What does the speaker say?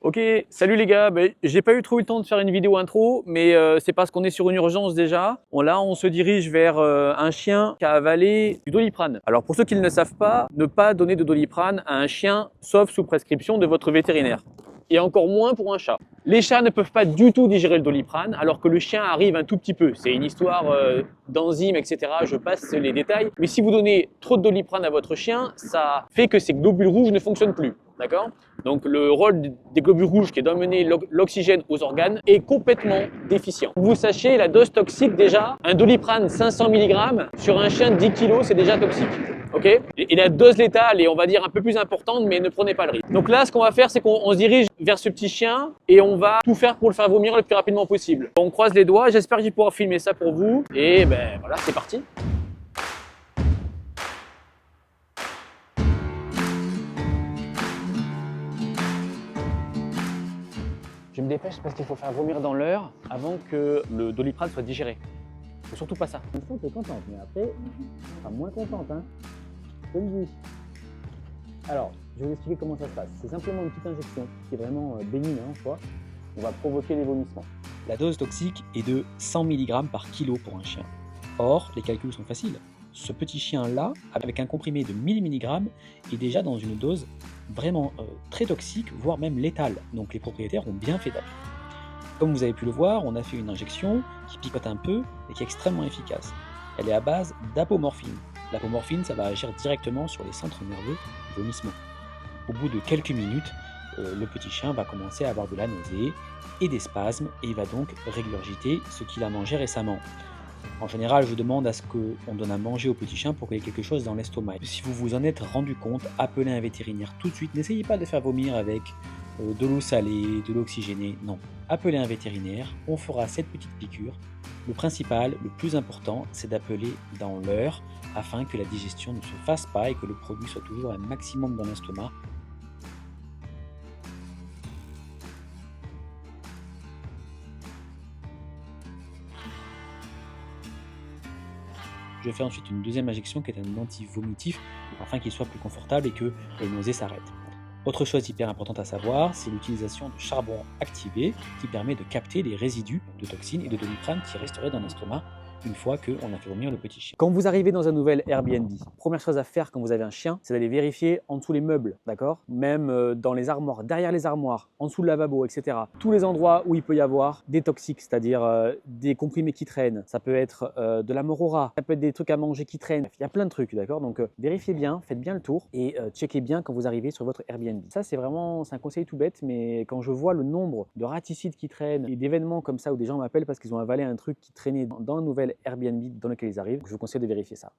Ok, salut les gars, j'ai pas eu trop eu le temps de faire une vidéo intro, mais c'est parce qu'on est sur une urgence déjà. Là, on se dirige vers un chien qui a avalé du Doliprane. Alors pour ceux qui ne le savent pas, ne pas donner de Doliprane à un chien, sauf sous prescription de votre vétérinaire. Et encore moins pour un chat. Les chats ne peuvent pas du tout digérer le Doliprane, alors que le chien arrive un tout petit peu. C'est une histoire d'enzymes, etc. Je passe les détails. Mais si vous donnez trop de Doliprane à votre chien, ça fait que ces globules rouges ne fonctionnent plus. D'accord? Donc le rôle des globules rouges qui est d'emmener l'oxygène aux organes est complètement déficient. Vous sachiez la dose toxique déjà, un Doliprane 500 mg sur un chien de 10 kg, c'est déjà toxique. Okay, et la dose létale est, on va dire, un peu plus importante, mais ne prenez pas le risque. Donc là, ce qu'on va faire, c'est qu'on se dirige vers ce petit chien et on va tout faire pour le faire vomir le plus rapidement possible. On croise les doigts, j'espère que je vais pouvoir filmer ça pour vous. Et ben voilà, c'est parti. Je me dépêche parce qu'il faut faire vomir dans l'heure avant que le Doliprane soit digéré. Faut surtout pas ça. Pour l'instant, tu es contente, mais après, tu seras moins contente, hein. Je te le dis. Alors, je vais vous expliquer comment ça se passe. C'est simplement une petite injection qui est vraiment bénigne en soi. On va provoquer les vomissements. La dose toxique est de 100 mg par kilo pour un chien. Or, les calculs sont faciles. Ce petit chien-là, avec un comprimé de 1000 mg, est déjà dans une dose vraiment très toxique, voire même létale. Donc les propriétaires ont bien fait d'appeler. Comme vous avez pu le voir, on a fait une injection qui picote un peu et qui est extrêmement efficace. Elle est à base d'apomorphine. L'apomorphine, ça va agir directement sur les centres nerveux du vomissement. Au bout de quelques minutes, le petit chien va commencer à avoir de la nausée et des spasmes et il va donc régurgiter ce qu'il a mangé récemment. En général, je demande à ce qu'on donne à manger au petit chien pour qu'il y ait quelque chose dans l'estomac. Si vous vous en êtes rendu compte, appelez un vétérinaire tout de suite. N'essayez pas de le faire vomir avec de l'eau salée, de l'eau oxygénée. Non, appelez un vétérinaire, on fera cette petite piqûre. Le principal, le plus important, c'est d'appeler dans l'heure afin que la digestion ne se fasse pas et que le produit soit toujours un maximum dans l'estomac. Je fais ensuite une deuxième injection qui est un anti-vomitif afin qu'il soit plus confortable et que les nausées s'arrêtent. Autre chose hyper importante à savoir, c'est l'utilisation de charbon activé qui permet de capter les résidus de toxines et de Doliprane qui resteraient dans l'estomac une fois qu'on a fait vomir le petit chien. Quand vous arrivez dans un nouvel Airbnb, première chose à faire quand vous avez un chien, c'est d'aller vérifier en dessous les meubles, d'accord? Même dans les armoires, derrière les armoires, en dessous le lavabo, etc. Tous les endroits où il peut y avoir des toxiques, c'est-à-dire des comprimés qui traînent. Ça peut être de la morora, ça peut être des trucs à manger qui traînent. Il y a plein de trucs, d'accord? Donc vérifiez bien, faites bien le tour et checkez bien quand vous arrivez sur votre Airbnb. Ça, c'est un conseil tout bête, mais quand je vois le nombre de raticides qui traînent et d'événements comme ça où des gens m'appellent parce qu'ils ont avalé un truc qui traînait dans un nouvel Airbnb dans lequel ils arrivent, je vous conseille de vérifier ça.